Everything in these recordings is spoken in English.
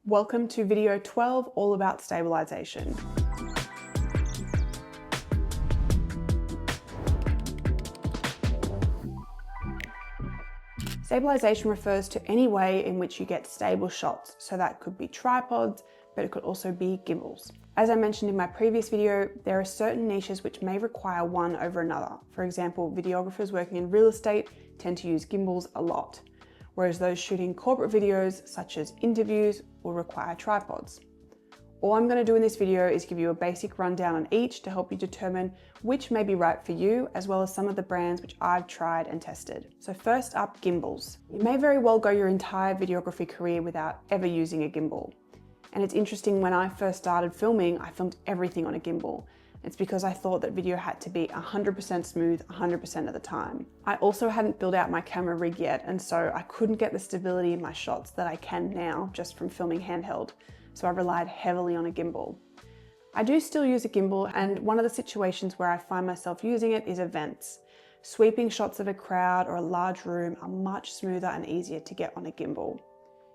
Welcome to video 12, all about stabilization. Stabilization refers to any way in which you get stable shots. So that could be tripods, but it could also be gimbals. As I mentioned in my previous video, there are certain niches which may require one over another. For example, videographers working in real estate tend to use gimbals a lot, whereas those shooting corporate videos, such as interviews, will require tripods. All I'm going to do in this video is give you a basic rundown on each to help you determine which may be right for you, as well as some of the brands which I've tried and tested. So first up, gimbals. You may very well go your entire videography career without ever using a gimbal. And it's interesting, when I first started filming, I filmed everything on a gimbal. It's because I thought that video had to be 100% smooth 100% of the time. I also hadn't built out my camera rig yet, and so I couldn't get the stability in my shots that I can now just from filming handheld. So I relied heavily on a gimbal. I do still use a gimbal, and one of the situations where I find myself using it is events. Sweeping shots of a crowd or a large room are much smoother and easier to get on a gimbal.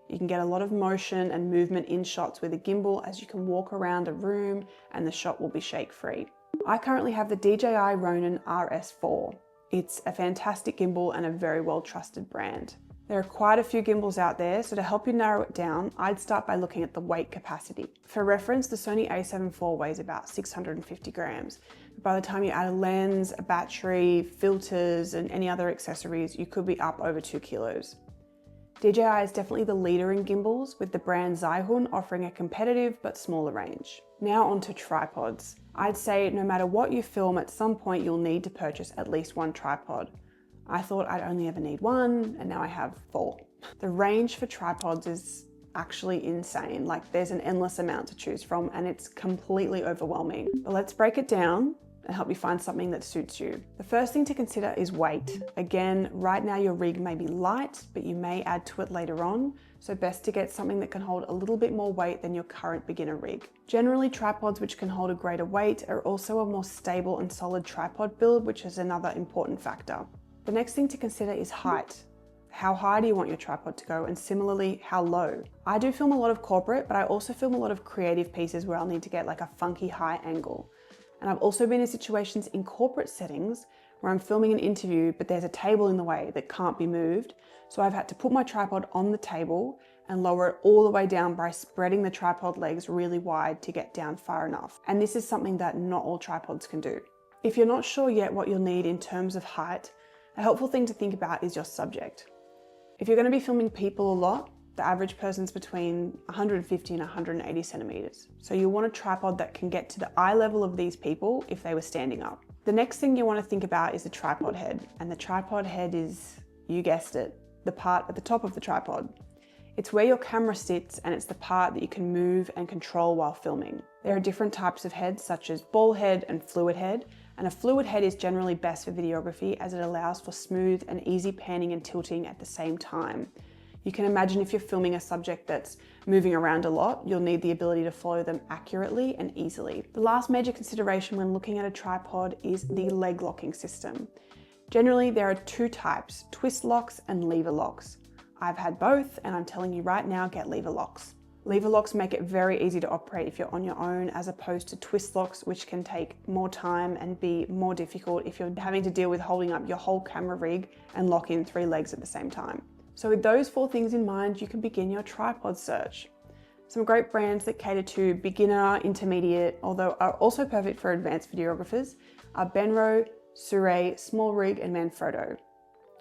You can get a lot of motion and movement in shots with a gimbal, as you can walk around a room and the shot will be shake-free. I currently have the DJI Ronin RS4. It's a fantastic gimbal and a very well-trusted brand. There are quite a few gimbals out there, so to help you narrow it down, I'd start by looking at the weight capacity. For reference, the Sony a7 IV weighs about 650 grams. By the time you add a lens, a battery, filters, and any other accessories, you could be up over 2 kilos. DJI is definitely the leader in gimbals, with the brand Zhihun offering a competitive but smaller range. Now onto tripods. I'd say no matter what you film, at some point you'll need to purchase at least one tripod. I thought I'd only ever need one, and now I have 4. The range for tripods is actually insane. Like, there's an endless amount to choose from, and it's completely overwhelming. But let's break it down and help you find something that suits you. The first thing to consider is weight. Again, right now your rig may be light, but you may add to it later on, so best to get something that can hold a little bit more weight than your current beginner rig. Generally, tripods which can hold a greater weight are also a more stable and solid tripod build, which is another important factor. The next thing to consider is height. How high do you want your tripod to go, and similarly, how low? I do film a lot of corporate, but I also film a lot of creative pieces where I'll need to get like a funky high angle. And I've also been in situations in corporate settings where I'm filming an interview, but there's a table in the way that can't be moved. So I've had to put my tripod on the table and lower it all the way down by spreading the tripod legs really wide to get down far enough. And this is something that not all tripods can do. If you're not sure yet what you'll need in terms of height, a helpful thing to think about is your subject. If you're going to be filming people a lot, the average person's between 150 and 180 centimeters. So you'll want a tripod that can get to the eye level of these people if they were standing up. The next thing you want to think about is the tripod head. And the tripod head is, you guessed it, the part at the top of the tripod. It's where your camera sits, and it's the part that you can move and control while filming. There are different types of heads, such as ball head and fluid head. And a fluid head is generally best for videography, as it allows for smooth and easy panning and tilting at the same time. You can imagine if you're filming a subject that's moving around a lot, you'll need the ability to follow them accurately and easily. The last major consideration when looking at a tripod is the leg locking system. Generally, there are 2 types, twist locks and lever locks. I've had both, and I'm telling you right now, get lever locks. Lever locks make it very easy to operate if you're on your own, as opposed to twist locks, which can take more time and be more difficult if you're having to deal with holding up your whole camera rig and lock in 3 legs at the same time. So with those 4 things in mind, you can begin your tripod search. Some great brands that cater to beginner, intermediate, although are also perfect for advanced videographers, are Benro, Sure, Small Rig, and Manfrotto.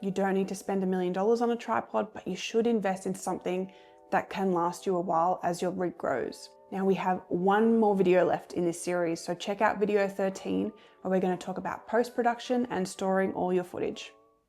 You don't need to spend $1 million on a tripod, but you should invest in something that can last you a while as your rig grows. Now we have one more video left in this series, so check out video 13, where we're going to talk about post-production and storing all your footage.